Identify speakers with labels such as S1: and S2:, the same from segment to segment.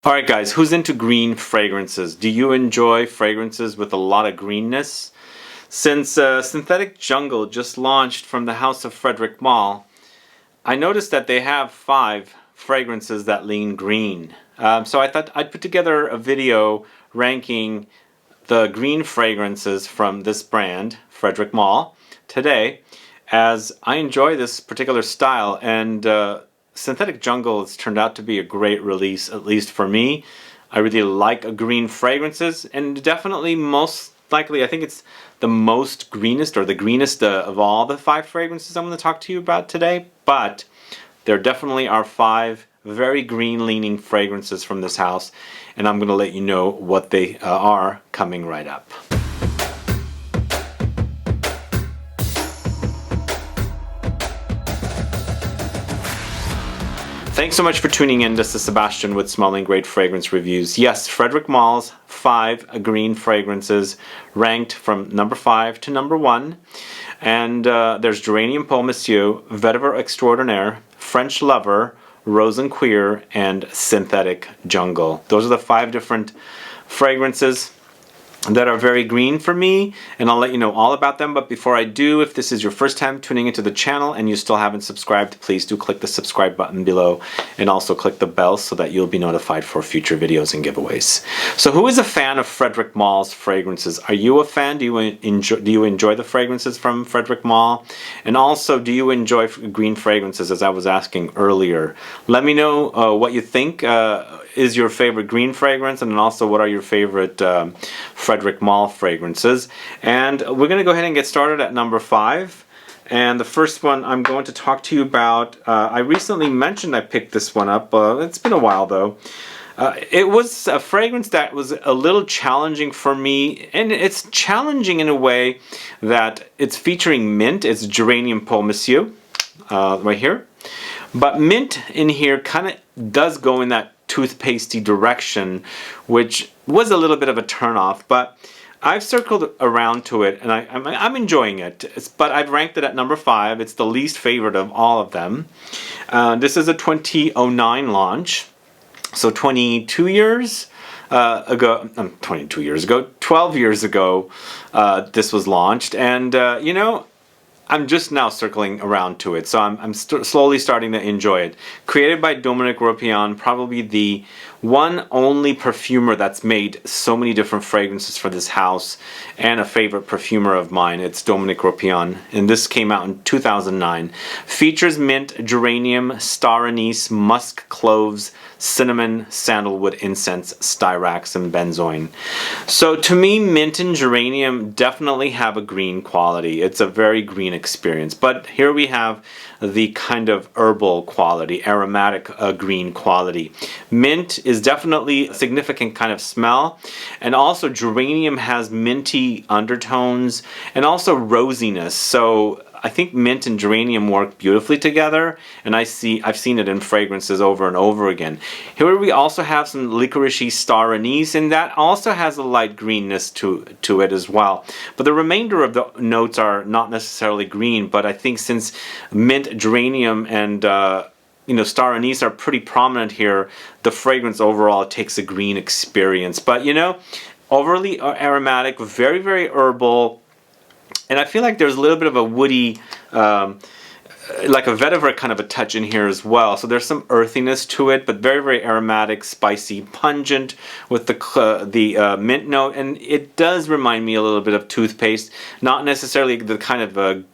S1: Alright guys, who's into green fragrances? Do you enjoy fragrances with a lot of greenness? Since Synthetic Jungle just launched from the house of FREDERIC MALLE, I noticed that they have 5 fragrances that lean green. So I thought I'd put together a video ranking the green fragrances from this brand, FREDERIC MALLE, today, as I enjoy this particular style, and Synthetic Jungle has turned out to be a great release, at least for me. I really like green fragrances, and definitely most likely I think it's the most greenest, or the greenest of all the 5 fragrances I'm going to talk to you about today. But there definitely are 5 very green leaning fragrances from this house, and I'm going to let you know what they are coming right up. Thanks so much for tuning in. This is Sebastian with Smelling Great Fragrance Reviews. Yes, FREDERIC MALLE's 5 green fragrances ranked from number 5 to number 1. And there's Geranium pour Monsieur, Vetiver Extraordinaire, French Lover, Rose and Cuir, and Synthetic Jungle. Those are the 5 different fragrances that are very green for me, and I'll let you know all about them. But before I do, if this is your first time tuning into the channel and you still haven't subscribed, please do click the subscribe button below, and also click the bell so that you'll be notified for future videos and giveaways. So who is a fan of FREDERIC MALLE's fragrances? Are you a fan? Do you enjoy the fragrances from FREDERIC MALLE? And also, do you enjoy green fragrances, as I was asking earlier? Let me know what you think is your favorite green fragrance, and also what are your favorite FREDERIC MALLE fragrances. And we're going to go ahead and get started at number 5. And the first one I'm going to talk to you about, I recently mentioned I picked this one up. It's been a while though. It was a fragrance that was a little challenging for me, and it's challenging in a way that it's featuring mint. It's Geranium pour Monsieur right here. But mint in here kind of does go in that toothpastey direction, which was a little bit of a turnoff, but I've circled around to it, and I'm enjoying it. But I've ranked it at number 5. It's the least favorite of all of them. This is a 2009 launch, so 22 years ago, 22 years ago, 12 years ago, this was launched, and you know, I'm just now circling around to it, so I'm slowly starting to enjoy it. Created by Dominique Ropion, probably the one only perfumer that's made so many different fragrances for this house, and a favorite perfumer of mine. It's Dominique Ropion, and this came out in 2009. Features mint, geranium, star anise, musk, cloves, cinnamon, sandalwood, incense, styrax, and benzoin. So to me, mint and geranium definitely have a green quality. It's a very green experience. But here we have the kind of herbal quality, aromatic green quality. Mint is definitely a significant kind of smell, and also geranium has minty undertones and also rosiness. So I think mint and geranium work beautifully together, and I've seen it in fragrances over and over again. Here we also have some licoricey star anise, and that also has a light greenness to it as well. But the remainder of the notes are not necessarily green, but I think since mint, geranium, and you know, star anise are pretty prominent here, the fragrance overall takes a green experience. But you know, overly aromatic, very, very herbal. And I feel like there's a little bit of a woody, like a vetiver kind of a touch in here as well. So there's some earthiness to it, but very, very aromatic, spicy, pungent with the mint note. And it does remind me a little bit of toothpaste. Not necessarily the kind of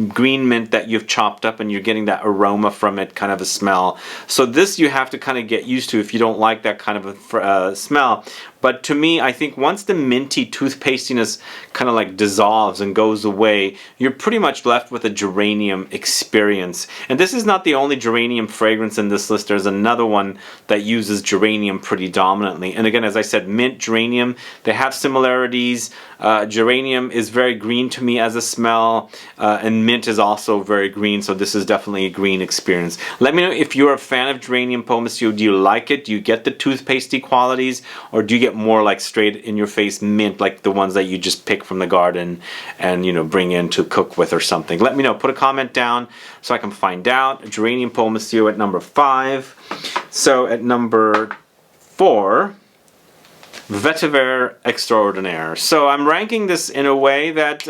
S1: green mint that you've chopped up and you're getting that aroma from it, kind of a smell. So this you have to kind of get used to if you don't like that kind of a smell. But to me, I think once the minty toothpastiness kind of like dissolves and goes away, you're pretty much left with a geranium experience. And this is not the only geranium fragrance in this list. There's another one that uses geranium pretty dominantly. And again, as I said, mint, geranium, they have similarities. Geranium is very green to me as a smell, and mint is also very green, so this is definitely a green experience. Let me know if you're a fan of Geranium pour Monsieur. Do you like it? Do you get the toothpastey qualities, or do you get more like straight in your face mint, like the ones that you just pick from the garden and, you know, bring in to cook with or something? Let me know. Put a comment down so I can find out. Geranium pour Monsieur at number 5. So at number 4, Vetiver Extraordinaire. So I'm ranking this in a way that,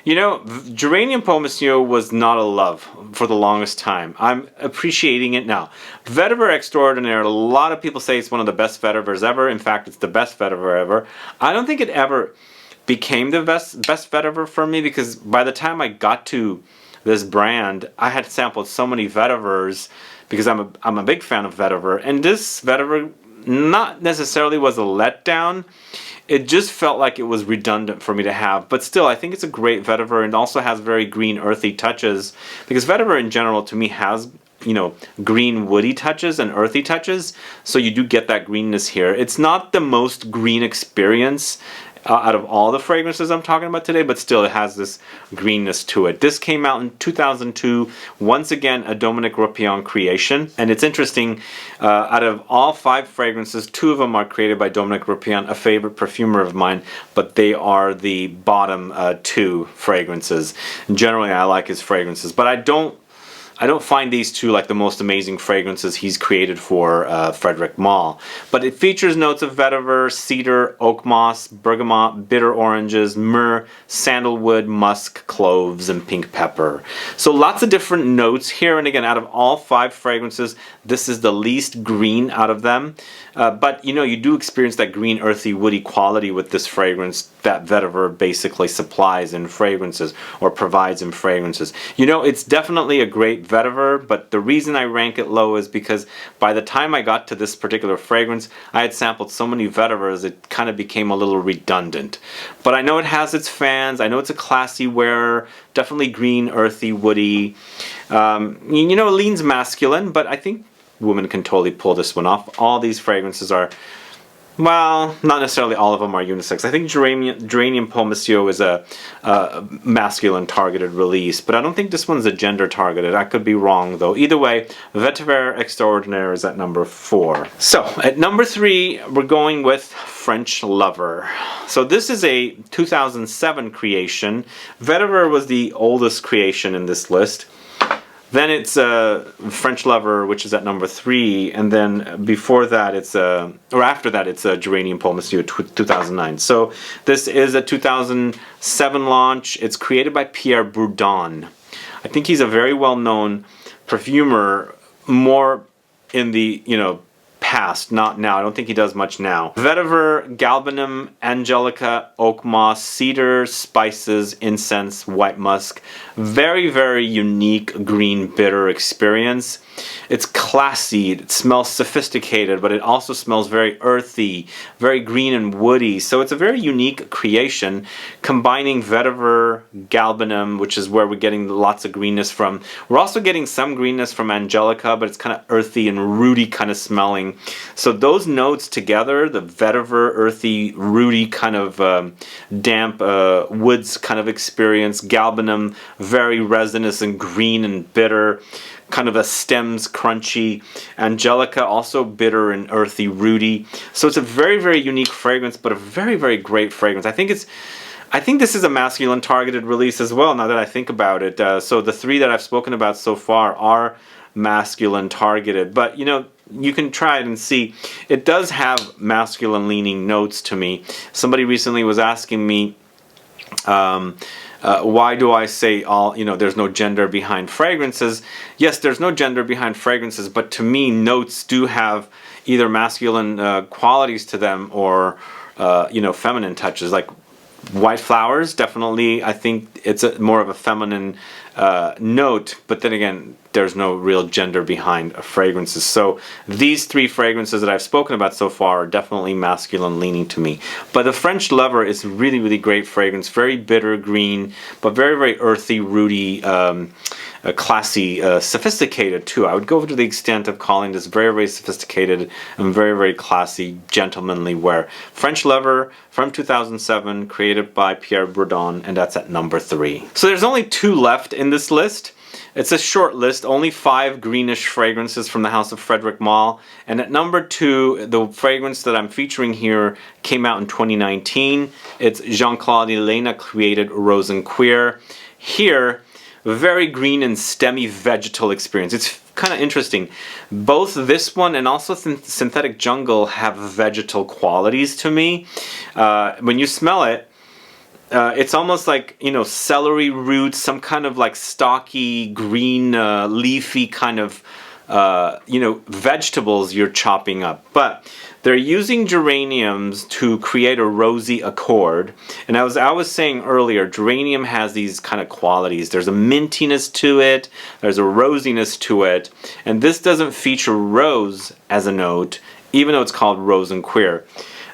S1: you know, Geranium Pour Monsieur was not a love for the longest time. I'm appreciating it now. Vetiver Extraordinaire, a lot of people say it's one of the best Vetivers ever. In fact, it's the best Vetiver ever. I don't think it ever became the best Vetiver for me, because by the time I got to this brand, I had sampled so many Vetivers, because I'm a big fan of Vetiver, and this Vetiver not necessarily was a letdown. It just felt like it was redundant for me to have, but still I think it's a great Vetiver, and also has very green earthy touches, because Vetiver in general to me has, you know, green woody touches and earthy touches, so you do get that greenness here. It's not the most green experience out of all the fragrances I'm talking about today, but still it has this greenness to it. This came out in 2002, once again a Dominique Ropion creation, and it's interesting, out of all 5 fragrances, 2 of them are created by Dominique Ropion, a favorite perfumer of mine, but they are the bottom 2 fragrances. Generally I like his fragrances, but I don't find these 2 like the most amazing fragrances he's created for FREDERIC Malle. But it features notes of vetiver, cedar, oakmoss, bergamot, bitter oranges, myrrh, sandalwood, musk, cloves, and pink pepper. So lots of different notes here, and again, out of all 5 fragrances, this is the least green out of them. But you know, you do experience that green, earthy, woody quality with this fragrance that vetiver basically supplies in fragrances, or provides in fragrances. You know, it's definitely a great vetiver, but the reason I rank it low is because by the time I got to this particular fragrance, I had sampled so many vetivers it kind of became a little redundant. But I know it has its fans. I know it's a classy wearer, definitely green, earthy, woody. You know, it leans masculine, but I think women can totally pull this one off. All these fragrances are, well, not necessarily all of them are unisex. I think Geranium Pour Monsieur is a masculine targeted release, but I don't think this one's a gender targeted. I could be wrong though. Either way, Vetiver Extraordinaire is at number 4. So at number 3, we're going with French Lover. So this is a 2007 creation. Vetiver was the oldest creation in this list. Then it's French Lover, which is at number 3, and then before that it's or after that it's Geranium Pour Monsieur 2009. So this is a 2007 launch. It's created by Pierre Bourdon. I think he's a very well-known perfumer, more in the, you know, past, not now. I don't think he does much now. Vetiver, Galbanum, Angelica, Oakmoss, Cedar, Spices, Incense, White Musk. Very, very unique green bitter experience. It's classy, it smells sophisticated, but it also smells very earthy, very green and woody. So it's a very unique creation, combining vetiver, galbanum, which is where we're getting lots of greenness from. We're also getting some greenness from Angelica, but it's kind of earthy and rooty kind of smelling. So those notes together, the vetiver, earthy, rooty kind of damp woods kind of experience, galbanum, very resinous and green and bitter, kind of a stems crunchy, Angelica also bitter and earthy, rooty. So it's a very, very unique fragrance, but a very, very great fragrance. I think this is a masculine targeted release as well, now that I think about it. So the 3 that I've spoken about so far are masculine targeted, but you know, you can try it and see. It does have masculine leaning notes to me. Somebody recently was asking me, why do I say all, you know, there's no gender behind fragrances? Yes, there's no gender behind fragrances, but to me, notes do have either masculine qualities to them, or you know, feminine touches. Like white flowers, definitely, I think it's more of a feminine note, but then again, there's no real gender behind fragrances. So these 3 fragrances that I've spoken about so far are definitely masculine leaning to me. But the French Lover is really, really great fragrance. Very bitter green, but very, very earthy, rooty, classy, sophisticated too. I would go to the extent of calling this very, very sophisticated and very, very classy, gentlemanly wear. French Lover from 2007, created by Pierre Bourdon, and that's at number 3. So there's only 2 left in this list. It's a short list, only 5 greenish fragrances from the house of FREDERIC Malle. And at number 2, the fragrance that I'm featuring here came out in 2019. It's Jean-Claude Ellena created Rose and Cuir. Here, very green and stemmy vegetal experience. It's kind of interesting. Both this one and also Synthetic Jungle have vegetal qualities to me. When you smell it, it's almost like, you know, celery roots, some kind of like stocky, green, leafy kind of, you know, vegetables you're chopping up. But they're using geraniums to create a rosy accord. And as I was saying earlier, geranium has these kind of qualities. There's a mintiness to it, there's a rosiness to it, and this doesn't feature rose as a note, even though it's called Rose and Cuir.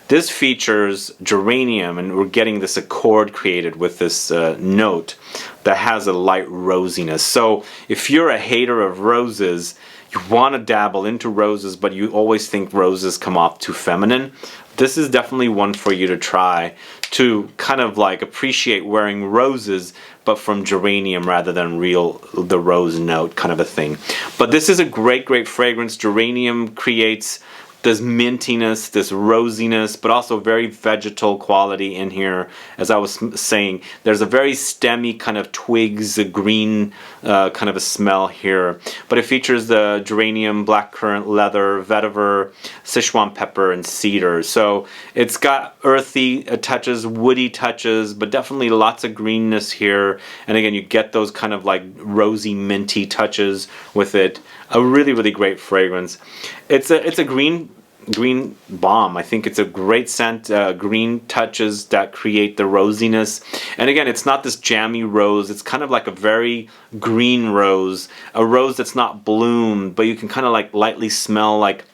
S1: This features geranium, and we're getting this accord created with this note that has a light rosiness. So if you're a hater of roses, you want to dabble into roses, but you always think roses come off too feminine, this is definitely one for you to try to kind of like appreciate wearing roses, but from geranium rather than the rose note kind of a thing. But this is a great fragrance. Geranium creates this mintiness, this rosiness, but also very vegetal quality in here. As I was saying, there's a very stemmy kind of twigs, a green kind of a smell here. But it features the geranium, blackcurrant, leather, vetiver, Sichuan pepper, and cedar. So it's got earthy touches, woody touches, but definitely lots of greenness here. And again, you get those kind of like rosy, minty touches with it. A really great fragrance. It's a green bomb. I think it's a great scent. Green touches that create the rosiness. And again, it's not this jammy rose. It's kind of like a very green rose. A rose that's not bloomed, but you can kind of like lightly smell like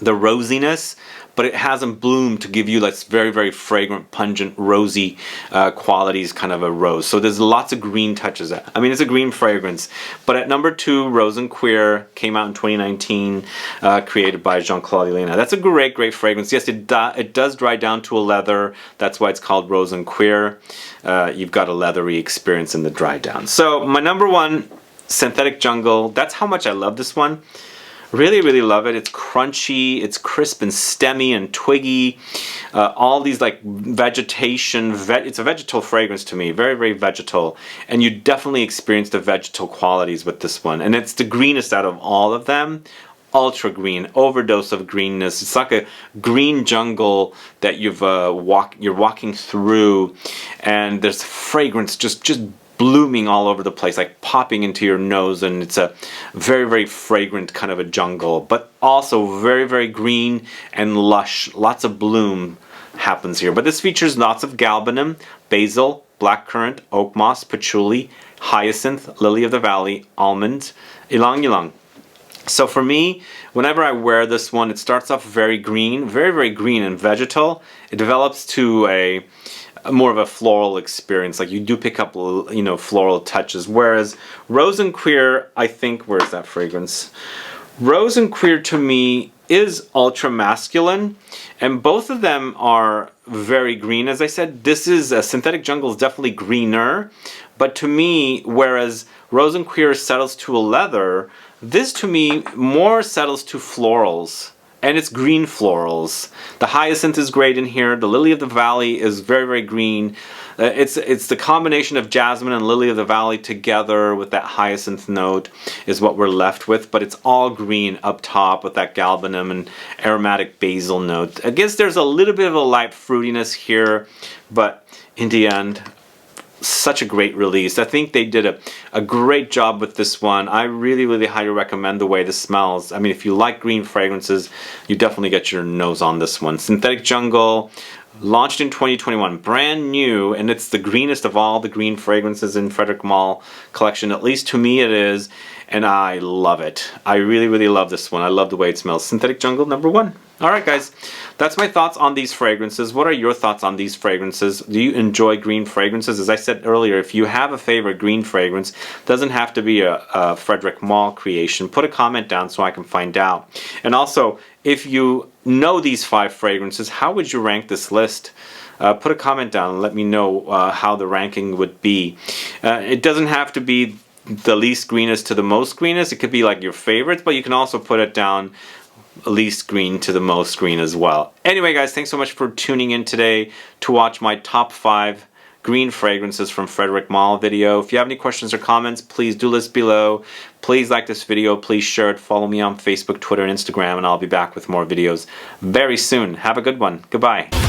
S1: the rosiness, but it hasn't bloomed to give you like very fragrant, pungent, rosy qualities, kind of a rose. So there's lots of green touches. I mean, it's a green fragrance. But at number 2, Rose and Cuir, came out in 2019, created by Jean-Claude Ellena. That's a great fragrance. Yes, it does dry down to a leather. That's why it's called Rose and Cuir. You've got a leathery experience in the dry down. So my number 1, Synthetic Jungle. That's how much I love this one. Really love it. It's crunchy, it's crisp and stemmy and twiggy. All these like vegetation, it's a vegetal fragrance to me, very vegetal. And you definitely experience the vegetal qualities with this one. And it's the greenest out of all of them. Ultra green, overdose of greenness. It's like a green jungle that you're walking through, and there's fragrance just blooming all over the place, like popping into your nose, and it's a very fragrant kind of a jungle, but also very green and lush. Lots of bloom happens here. But this features lots of galbanum, basil, blackcurrant, oakmoss, patchouli, hyacinth, lily of the valley, almond, ylang-ylang. So for me, whenever I wear this one, it starts off very green, very green and vegetal. It develops to a more of a floral experience. Like you do pick up, you know, floral touches. Whereas Rose and Cuir, I think, where's that fragrance? Rose and Cuir to me is ultra masculine, and both of them are very green. As I said, this is Synthetic Jungle is definitely greener, but to me, whereas Rose and Cuir settles to a leather, this to me more settles to florals. And it's green florals. The hyacinth is great in here. The lily of the valley is very green. It's the combination of jasmine and lily of the valley together with that hyacinth note is what we're left with. But it's all green up top with that galbanum and aromatic basil note. I guess there's a little bit of a light fruitiness here, but in the end, such a great release. I think they did a great job with this one. I really highly recommend the way this smells. I mean, if you like green fragrances, you definitely get your nose on this one. Synthetic Jungle, launched in 2021, brand new, and it's the greenest of all the green fragrances in Frederic Malle collection. At least to me it is, and I love it. I really love this one. I love the way it smells. Synthetic Jungle, number 1. Alright guys, that's my thoughts on these fragrances. What are your thoughts on these fragrances? Do you enjoy green fragrances? As I said earlier, if you have a favorite green fragrance, doesn't have to be a Frederic Malle creation, put a comment down so I can find out. And also, if you know these 5 fragrances, how would you rank this list? Put a comment down and let me know how the ranking would be. It doesn't have to be the least greenest to the most greenest. It could be like your favorites, but you can also put it down least green to the most green as well. Anyway guys, thanks so much for tuning in today to watch my top 5 green fragrances from Frederic Malle video. If you have any questions or comments, please do list below. Please like this video, please share it, follow me on Facebook, Twitter, and Instagram, and I'll be back with more videos very soon. Have a good one. Goodbye.